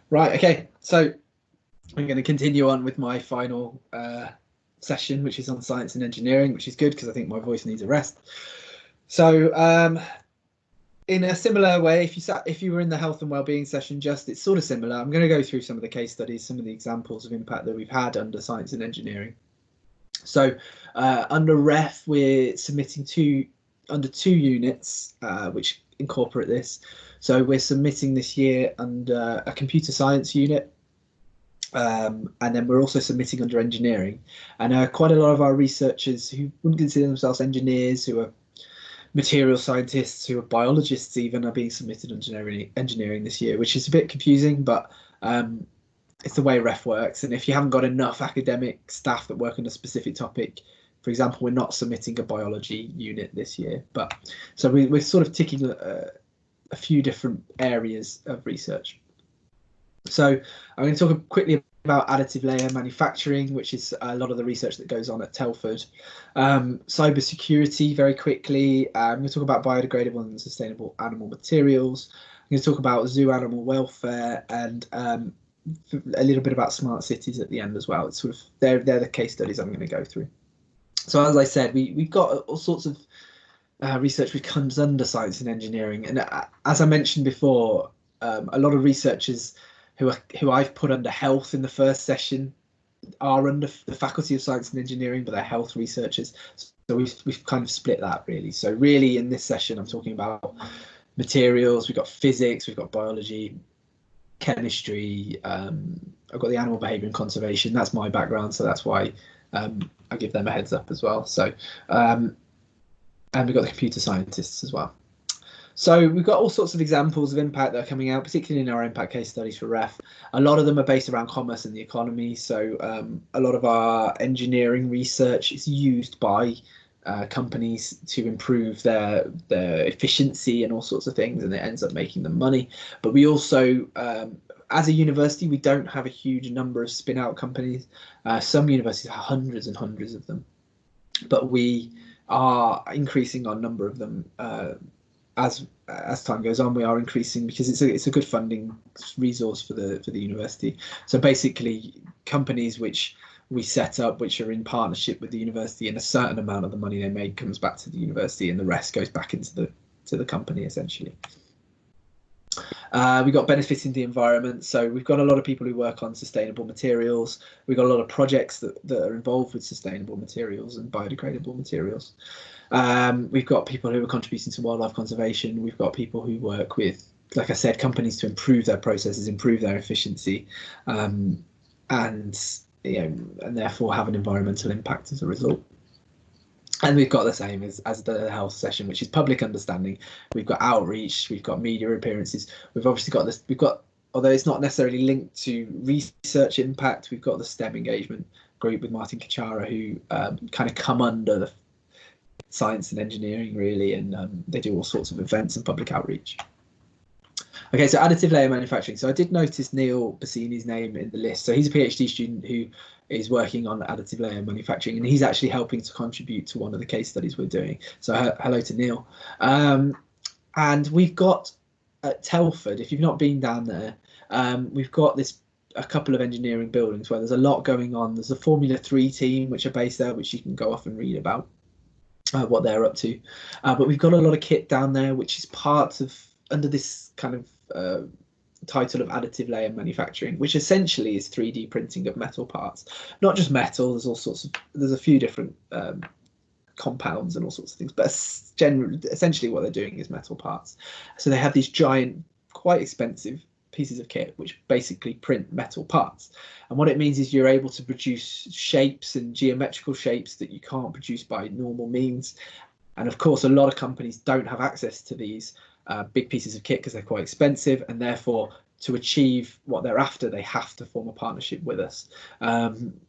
Right, okay, so I'm going to continue on with my final session, which is on science and engineering, which is good because I think my voice needs a rest. So in a similar way, if you were in the health and wellbeing session, it's sort of similar. I'm going to go through some of the case studies, some of the examples of impact that we've had under science and engineering. So under REF, we're submitting under two units which incorporate this. So we're submitting this year under a computer science unit, and then we're also submitting under engineering. And quite a lot of our researchers who wouldn't consider themselves engineers, who are material scientists, who are biologists even, are being submitted under engineering this year, which is a bit confusing, but it's the way REF works. And if you haven't got enough academic staff that work on a specific topic, for example, we're not submitting a biology unit this year, but so we're sort of ticking a few different areas of research. So I'm going to talk quickly about additive layer manufacturing, which is a lot of the research that goes on at Telford. Cybersecurity, very quickly. I'm going to talk about biodegradable and sustainable animal materials. I'm going to talk about zoo animal welfare, and a little bit about smart cities at the end as well. It's sort of they're the case studies I'm going to go through. So as I said, we've got all sorts of research which comes under science and engineering, and as I mentioned before, a lot of researchers who I've put under health in the first session are under the Faculty of Science and Engineering, but they're health researchers. So we've kind of split that really. So really in this session, I'm talking about materials. We've got physics, we've got biology, chemistry. I've got the animal behaviour and conservation. That's my background, so that's why I give them a heads up as well. So and we've got the computer scientists as well. So we've got all sorts of examples of impact that are coming out, particularly in our impact case studies for REF. A lot of them are based around commerce and the economy. So a lot of our engineering research is used by companies to improve their efficiency and all sorts of things, and it ends up making them money. But we also, as a university, we don't have a huge number of spin-out companies. Some universities have hundreds and hundreds of them, but we are increasing our number of them as time goes on. We are increasing because it's a good funding resource for the university. So basically, companies which we set up, which are in partnership with the university, and a certain amount of the money they make comes back to the university, and the rest goes back into the company essentially. We've got benefiting the environment. So we've got a lot of people who work on sustainable materials. We've got a lot of projects that are involved with sustainable materials and biodegradable materials. We've got people who are contributing to wildlife conservation. We've got people who work with, like I said, companies to improve their processes, improve their efficiency, and therefore have an environmental impact as a result. And we've got the same as the health session, which is public understanding. We've got outreach, we've got media appearances. We've obviously got this, although it's not necessarily linked to research impact, we've got the STEM engagement group with Martin Kachara, who kind of come under the science and engineering really, and they do all sorts of events and public outreach. Okay, so additive layer manufacturing. So I did notice Neil Bassini's name in the list. So he's a PhD student who is working on additive layer manufacturing, and he's actually helping to contribute to one of the case studies we're doing. So hello to Neil. And we've got at Telford, if you've not been down there, we've got a couple of engineering buildings where there's a lot going on. There's a Formula 3 team which are based there, which you can go off and read about what they're up to. But we've got a lot of kit down there, which is part of under this kind of title of additive layer manufacturing, which essentially is 3D printing of metal parts. Not just metal, there's a few different compounds and all sorts of things, but essentially what they're doing is metal parts. So they have these giant, quite expensive pieces of kit which basically print metal parts, and what it means is you're able to produce shapes and geometrical shapes that you can't produce by normal means. And of course, a lot of companies don't have access to these big pieces of kit because they're quite expensive, and therefore to achieve what they're after, they have to form a partnership with us. And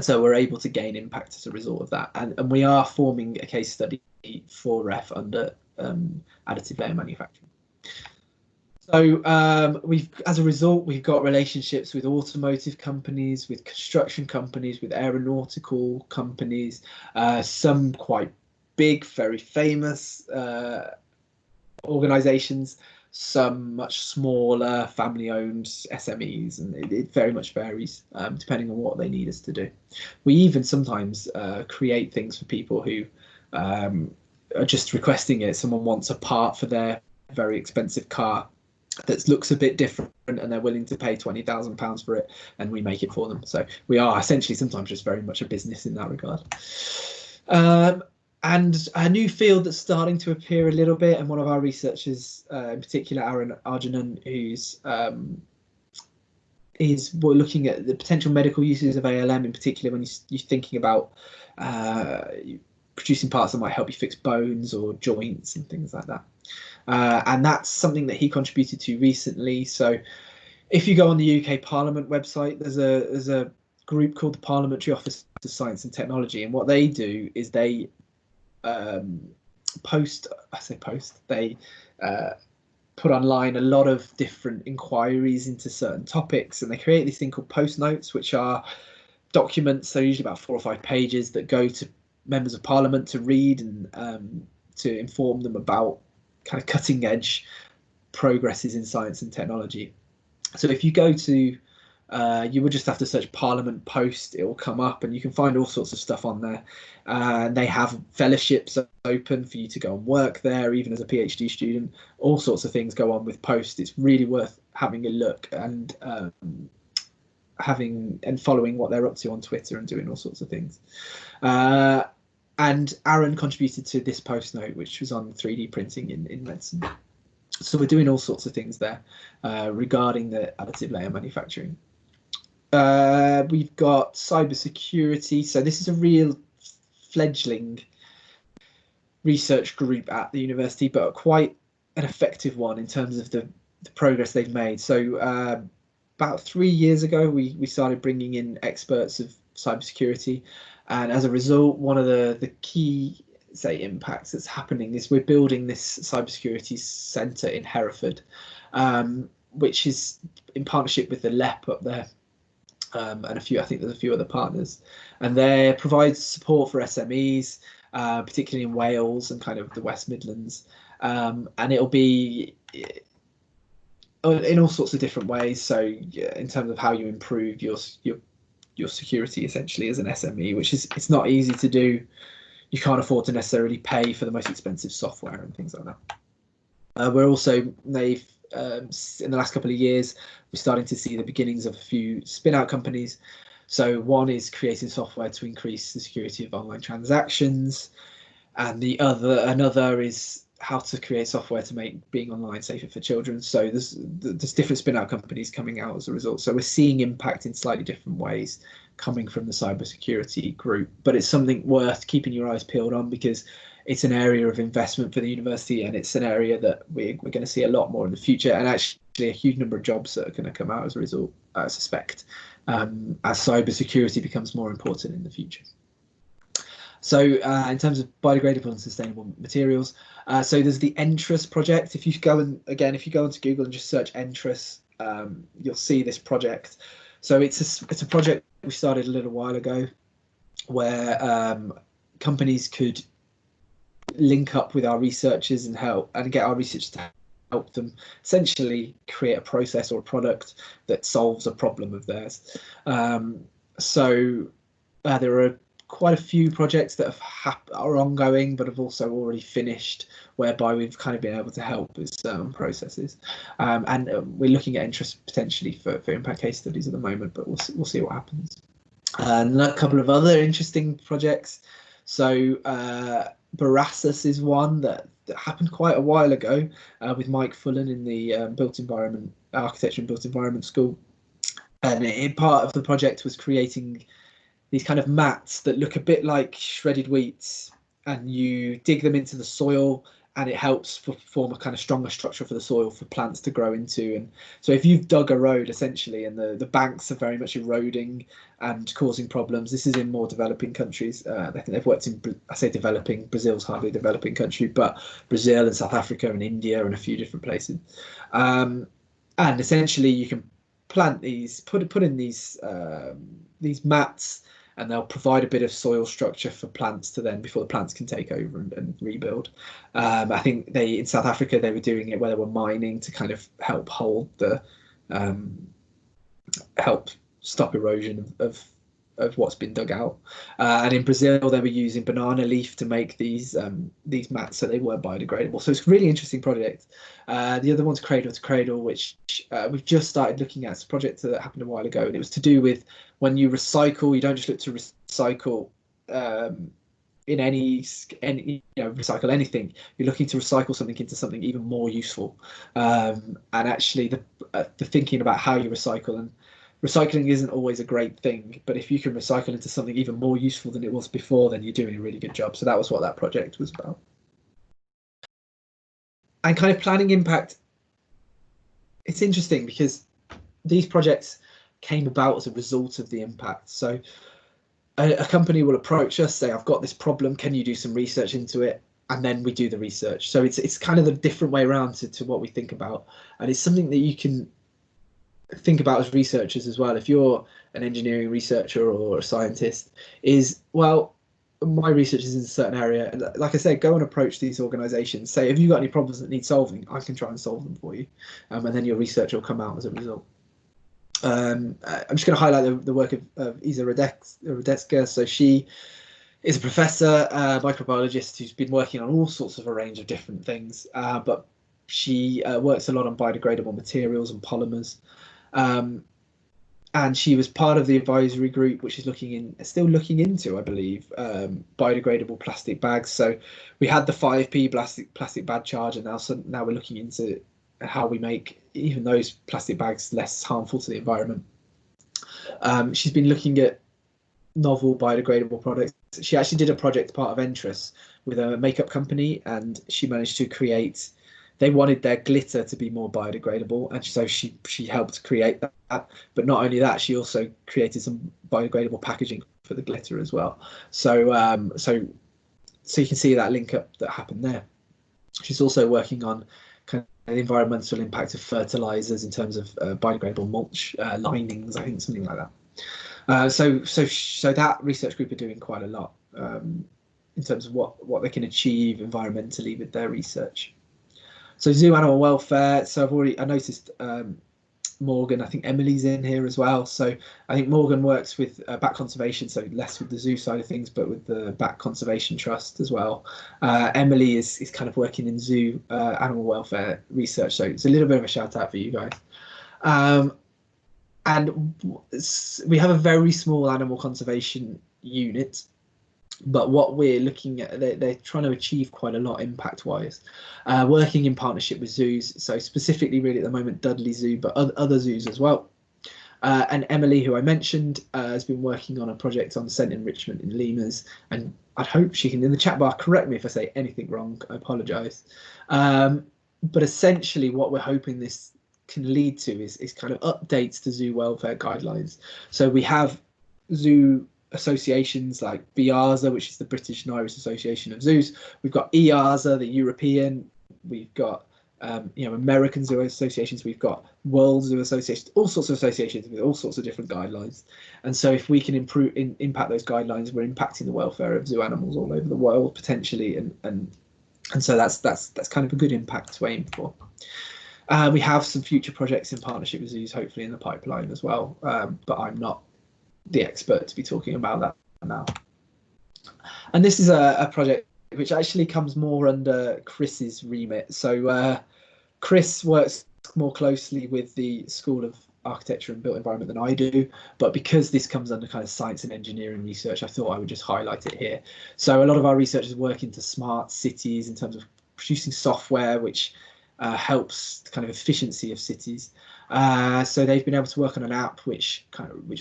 so we're able to gain impact as a result of that. And we are forming a case study for REF under additive layer manufacturing. So as a result, we've got relationships with automotive companies, with construction companies, with aeronautical companies, some quite big, very famous organizations. some much smaller family-owned SMEs, and it very much varies depending on what they need us to do. We even sometimes create things for people who are just requesting it. Someone wants a part for their very expensive car that looks a bit different, and they're willing to pay £20,000 for it, and we make it for them. So we are essentially sometimes just very much a business in that regard. And a new field that's starting to appear a little bit, and one of our researchers, in particular, Aaron Arjunan, we're looking at the potential medical uses of ALM, in particular when you're thinking about producing parts that might help you fix bones or joints and things like that. And that's something that he contributed to recently. So if you go on the UK Parliament website, there's a group called the Parliamentary Office of Science and Technology, and what they do is they they put online a lot of different inquiries into certain topics, and they create this thing called post notes, which are documents. They're usually about 4 or 5 pages that go to members of Parliament to read and to inform them about kind of cutting edge progresses in science and technology. So if you go to you would just have to search Parliament Post, it will come up, and you can find all sorts of stuff on there. They have fellowships open for you to go and work there, even as a PhD student. All sorts of things go on with Post. It's really worth having a look and following what they're up to on Twitter and doing all sorts of things. And Aaron contributed to this post note, which was on 3D printing in medicine. So we're doing all sorts of things there regarding the additive layer manufacturing. We've got cybersecurity. So this is a real fledgling research group at the university, but quite an effective one in terms of the progress they've made. So about 3 years ago, we started bringing in experts of cybersecurity. And as a result, one of the key impacts that's happening is we're building this cybersecurity centre in Hereford, which is in partnership with the LEP up there, and I think there's a few other partners, and they provide support for SMEs, particularly in Wales and kind of the West Midlands, and it'll be in all sorts of different ways. So in terms of how you improve your security essentially as an SME, which is, it's not easy to do. You can't afford to necessarily pay for the most expensive software and things like that. We're also, in the last couple of years, we're starting to see the beginnings of a few spin-out companies. So one is creating software to increase the security of online transactions, and another is how to create software to make being online safer for children. So there's different spin-out companies coming out as a result. So we're seeing impact in slightly different ways coming from the cybersecurity group, but it's something worth keeping your eyes peeled on, because it's an area of investment for the university, and it's an area that we're going to see a lot more in the future, and actually a huge number of jobs that are going to come out as a result, I suspect, as cybersecurity becomes more important in the future. So in terms of biodegradable and sustainable materials, so there's the ENTRUS project. If you go onto Google and just search ENTRUS, you'll see this project. So it's a project we started a little while ago, where companies could link up with our researchers and get our researchers to help them essentially create a process or a product that solves a problem of theirs. So there are quite a few projects that are ongoing, but have also already finished, whereby we've kind of been able to help with certain processes. And we're looking at interest potentially for impact case studies at the moment, but we'll see what happens. And a couple of other interesting projects. So Barassus is one that happened quite a while ago with Mike Fullen in the Built Environment Architecture and Built Environment School. And part of the project was creating these kind of mats that look a bit like shredded wheat, and you dig them into the soil, and it helps form a kind of stronger structure for the soil for plants to grow into. And so if you've dug a road essentially, and the banks are very much eroding and causing problems, this is in more developing countries. I think they've worked in, I say developing, Brazil's hardly a developing country, but Brazil and South Africa and India and a few different places. And essentially you can plant these, put in these mats, and they'll provide a bit of soil structure for plants to then, before the plants can take over and rebuild. I think in South Africa, they were doing it where they were mining to kind of help hold the, help stop erosion of what's been dug out. And in Brazil, they were using banana leaf to make these mats, so they were biodegradable. So it's a really interesting project. The other one's Cradle to Cradle, which we've just started looking at. It's a project that happened a while ago, and it was to do with when you recycle, you don't just look to recycle in any recycle anything. You're looking to recycle something into something even more useful. And actually, the thinking about how you recycle, and recycling isn't always a great thing, but if you can recycle into something even more useful than it was before, then you're doing a really good job. So that was what that project was about. And kind of planning impact, it's interesting because these projects came about as a result of the impact. So a company will approach us, say, I've got this problem, can you do some research into it? And then we do the research. So it's kind of a different way around to what we think about. And it's something that you can think about as researchers as well. If you're an engineering researcher or a scientist, is, well, my research is in a certain area, and like I said, go and approach these organizations, say, have you got any problems that need solving? I can try and solve them for you, and then your research will come out as a result. I'm just going to highlight the work of Isa Radecka. So she is a professor, microbiologist, who's been working on all sorts of a range of different things, but she works a lot on biodegradable materials and polymers. And she was part of the advisory group, which is still looking into, I believe, biodegradable plastic bags. So we had the 5p plastic bag charge, and now we're looking into how we make even those plastic bags less harmful to the environment. She's been looking at novel biodegradable products. She actually did a project part of Entrus with a makeup company, and she managed to create. They wanted their glitter to be more biodegradable, and so she helped create that. But not only that, she also created some biodegradable packaging for the glitter as well. So so you can see that link up that happened there. She's also working on kind of the environmental impact of fertilizers in terms of biodegradable mulch linings, I think, something like that. So that research group are doing quite a lot in terms of what they can achieve environmentally with their research. So zoo animal welfare. So I noticed Morgan, I think Emily's in here as well. So I think Morgan works with bat conservation, so less with the zoo side of things, but with the Bat Conservation Trust as well. Emily is kind of working in zoo animal welfare research. So it's a little bit of a shout out for you guys. And we have a very small animal conservation unit, but what we're looking at, they're trying to achieve quite a lot impact wise, working in partnership with zoos. So specifically really at the moment Dudley Zoo, but other zoos as well. And Emily, who I mentioned, has been working on a project on scent enrichment in lemurs, and I'd hope she can in the chat bar correct me if I say anything wrong. I apologise. But essentially what we're hoping this can lead to is kind of updates to zoo welfare guidelines. So we have zoo associations like BIAZA, which is the British and Irish Association of Zoos. We've got EAZA, the European. We've got American zoo associations. We've got World Zoo Associations. All sorts of associations with all sorts of different guidelines. And so, if we can impact those guidelines, we're impacting the welfare of zoo animals all over the world potentially. And so that's kind of a good impact to aim for. We have some future projects in partnership with zoos, hopefully in the pipeline as well. But I'm not the expert to be talking about that now. And this is a project which actually comes more under Chris's remit. So Chris works more closely with the School of Architecture and Built Environment than I do, but because this comes under kind of science and engineering research, I thought I would just highlight it here. So a lot of our researchers work into smart cities in terms of producing software which helps the kind of efficiency of cities. So they've been able to work on an app which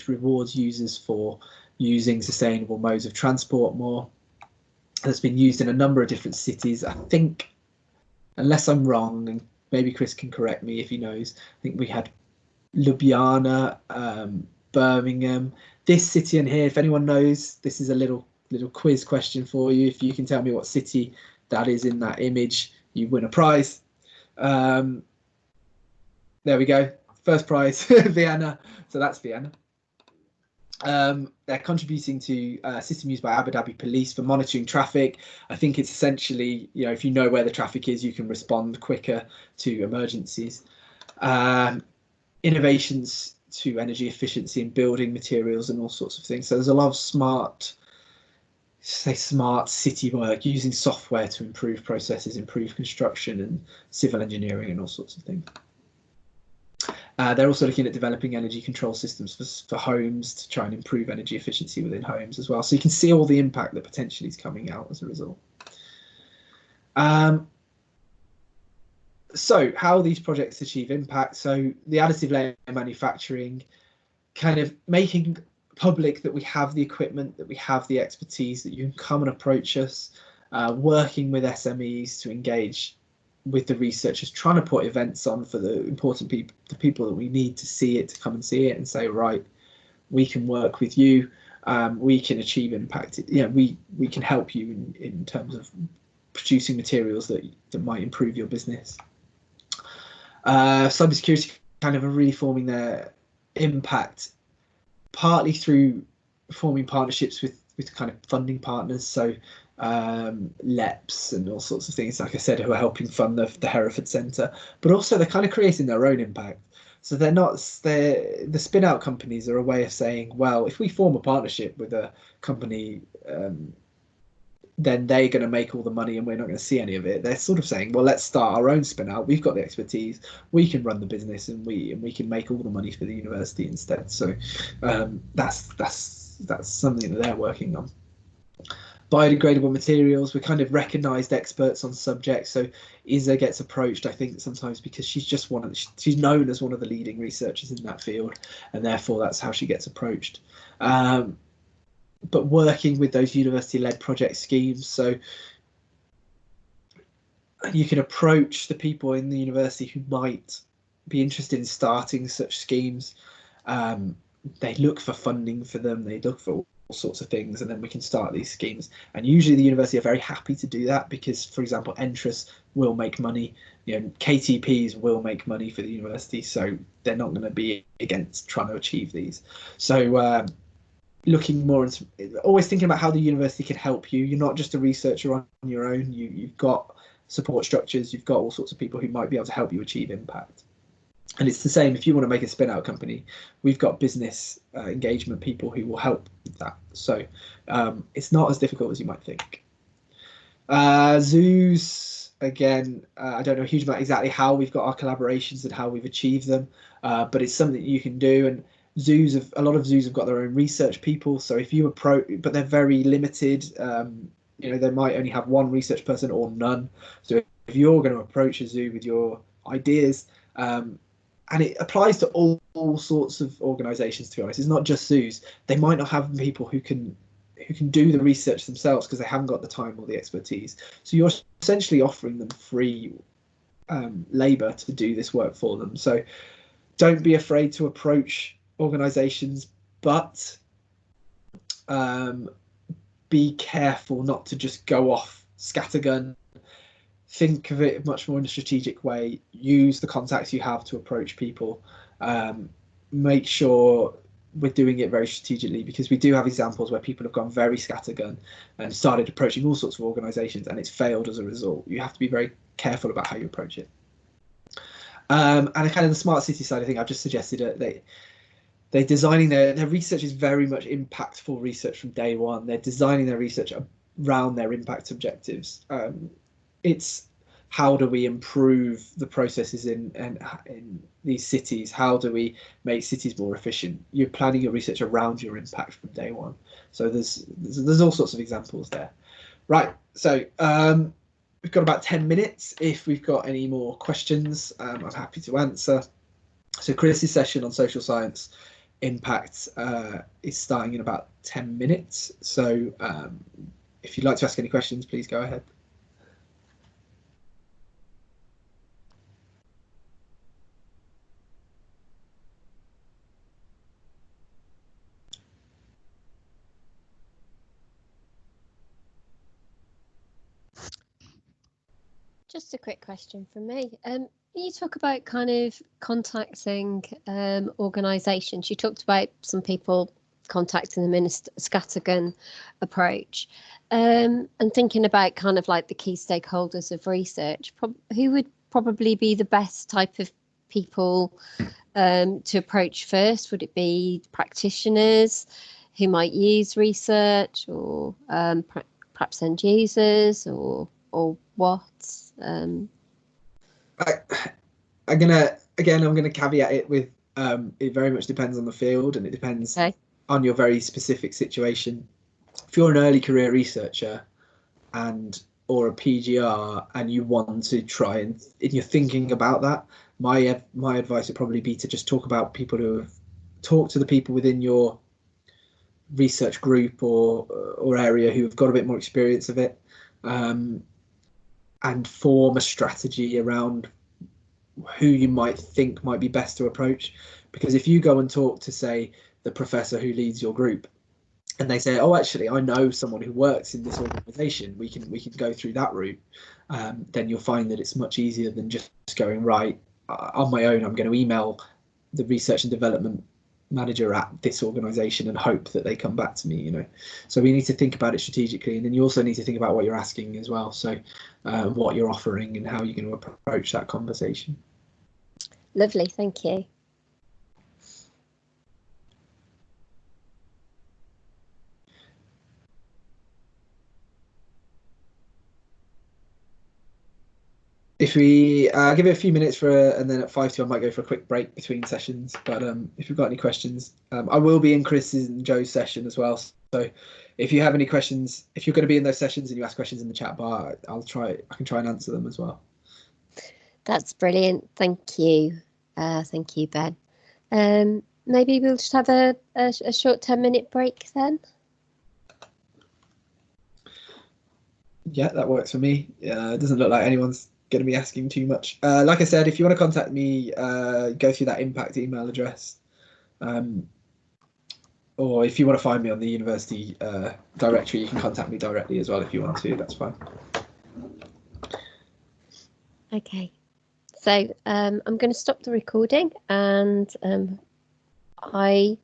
rewards users for using sustainable modes of transport more. That's been used in a number of different cities. I think, unless I'm wrong, and maybe Chris can correct me if he knows, I think we had Ljubljana, Birmingham, this city in here. If anyone knows, this is a little quiz question for you. If you can tell me what city that is in that image, you win a prize. There we go, first prize. Vienna. So that's Vienna. They're contributing to a system used by Abu Dhabi police for monitoring traffic. I think it's essentially, if you know where the traffic is, you can respond quicker to emergencies. Innovations to energy efficiency in building materials and all sorts of things. So there's a lot of smart city work using software to improve processes, improve construction and civil engineering and all sorts of things. They're also looking at developing energy control systems for homes to try and improve energy efficiency within homes as well. So you can see all the impact that potentially is coming out as a result. So how these projects achieve impact. So the additive layer manufacturing, kind of making public that we have the equipment, that we have the expertise, that you can come and approach us, working with SMEs to engage with the researchers, trying to put events on for the important people, the people that we need to see it, to come and see it and say, right, we can work with you, we can achieve impact. We can help you in terms of producing materials that might improve your business. Cybersecurity kind of are really forming their impact partly through forming partnerships with kind of funding partners. So LEPs and all sorts of things, like I said, who are helping fund the Hereford Centre, but also they're kind of creating their own impact. So the spin out companies are a way of saying, well, if we form a partnership with a company, then they're going to make all the money and we're not going to see any of it. They're sort of saying, well, let's start our own spin out. We've got the expertise, we can run the business, and we can make all the money for the university instead. So that's something that they're working on. Biodegradable materials, we're kind of recognised experts on subjects. So Isa gets approached, I think, sometimes because she's known as one of the leading researchers in that field, and therefore that's how she gets approached. But working with those university-led project schemes, so you can approach the people in the university who might be interested in starting such schemes. They look for funding for them, they look for all sorts of things, and then we can start these schemes. And usually the university are very happy to do that because, for example, Entrus will make money, KTPs will make money for the university, so they're not going to be against trying to achieve these. So looking more into, always thinking about how the university can help you. You're not just a researcher on your own. You've got support structures, you've got all sorts of people who might be able to help you achieve impact. And it's the same if you want to make a spin out company, we've got business engagement people who will help with that. So it's not as difficult as you might think. Zoos, again, I don't know a huge amount exactly how we've got our collaborations and how we've achieved them, but it's something that you can do. And a lot of zoos have got their own research people. So if you approach, but they're very limited. They might only have one research person or none. So if you're going to approach a zoo with your ideas, and it applies to all sorts of organisations, to be honest. It's not just zoos. They might not have people who can do the research themselves because they haven't got the time or the expertise. So you're essentially offering them free labour to do this work for them. So don't be afraid to approach organisations, but be careful not to just go off scattergun. Think of it much more in a strategic way. Use the contacts you have to approach people. Make sure we're doing it very strategically, because we do have examples where people have gone very scattergun and started approaching all sorts of organisations and it's failed as a result. You have to be very careful about how you approach it. And kind of the smart city side, I think I've just suggested they're designing their research is very much impactful research from day one. They're designing their research around their impact objectives. It's how do we improve the processes in these cities? How do we make cities more efficient? You're planning your research around your impact from day one. So there's all sorts of examples there. Right, so we've got about 10 minutes. If we've got any more questions, I'm happy to answer. So Chris's session on social science impact is starting in about 10 minutes. So if you'd like to ask any questions, please go ahead. Just a quick question from me. You talk about kind of contacting organisations. You talked about some people contacting them in a scattergun approach. And thinking about kind of like the key stakeholders of research, who would probably be the best type of people to approach first? Would it be practitioners who might use research, or perhaps end users, or what? I'm gonna caveat it with it very much depends on the field, and it depends on your very specific situation. If you're an early career researcher or a PGR and you want to try and you're thinking about that, my advice would probably be to just talk to the people within your research group or area who've got a bit more experience of it, and form a strategy around who you might think might be best to approach. Because if you go and talk to, say, the professor who leads your group, and they say, oh, actually, I know someone who works in this organisation, we can go through that route, then you'll find that it's much easier than just going, right, on my own, I'm going to email the research and development manager at this organisation and hope that they come back to me, you know. So we need to think about it strategically, and then you also need to think about what you're asking as well. So what you're offering and how you're going to approach that conversation. Lovely, thank you. If we give it a few minutes and then at 5 I might go for a quick break between sessions. But if you've got any questions, I will be in Chris's and Joe's session as well. So if you have any questions, if you're going to be in those sessions and you ask questions in the chat bar, I can try and answer them as well. That's brilliant. Thank you. Thank you, Ben. Maybe we'll just have a short 10-minute break then. Yeah, that works for me. It doesn't look like anyone's going to be asking too much. Like I said, if you want to contact me, go through that impact email address, or if you want to find me on the university directory, you can contact me directly as well if you want to. That's fine. Okay, so I'm going to stop the recording, and I